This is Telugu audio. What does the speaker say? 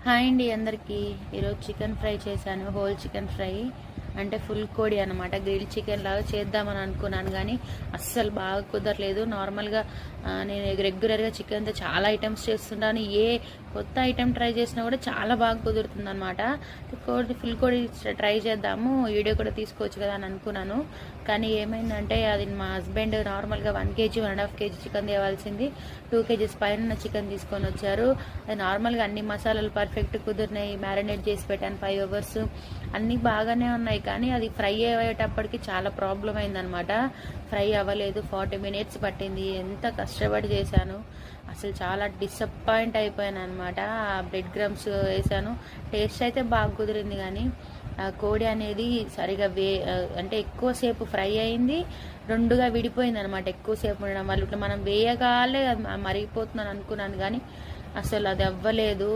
హాయ్ అండి అందరికీ. ఈరోజు చికెన్ ఫ్రై చేశాను. హోల్ చికెన్ ఫ్రై అంటే ఫుల్ కోడి అనమాట. గ్రిల్ చికెన్ లాగా చేద్దామని అనుకున్నాను కానీ అస్సలు బాగా కుదరలేదు. నార్మల్గా నేను రెగ్యులర్గా చికెన్తో చాలా ఐటమ్స్ చేస్తుంటాను. ఏ కొత్త ఐటెం ట్రై చేసినా కూడా చాలా బాగా కుదురుతుంది అనమాట. ఫుల్ కోడి ట్రై చేద్దాము, వీడియో కూడా తీసుకోవచ్చు కదా అని అనుకున్నాను. కానీ ఏమైందంటే అది మా హస్బెండ్ నార్మల్గా 1 kg 1.5 kg చికెన్ తేవాల్సింది 2 kgs పైన చికెన్ తీసుకొని వచ్చారు. అది నార్మల్గా అన్ని మసాలాలు పర్ఫెక్ట్ కుదిరినాయి. మ్యారినేట్ చేసి పెట్టాను 5 hours. అన్నీ బాగానే ఉన్నాయి కానీ అది ఫ్రై అయ్యేటప్పటికి చాలా ప్రాబ్లం అయిందనమాట. ఫ్రై అవ్వలేదు. 40 minutes పట్టింది. ఎంత కష్టపడి చేశాను. అసలు చాలా డిసప్పాయింట్ అయిపోయాను అనమాట. బ్రెడ్ క్రమ్స్ వేసాను. టేస్ట్ అయితే బాగా కుదిరింది కానీ కోడి అనేది సరిగా అంటే ఎక్కువసేపు ఫ్రై అయింది, రెండుగా విడిపోయింది అనమాట. ఎక్కువసేపు ఉండడం వల్ల ఇట్లా మనం వేయగానే మరిగిపోతున్నాను అనుకున్నాను కానీ అసలు అది అవ్వలేదు.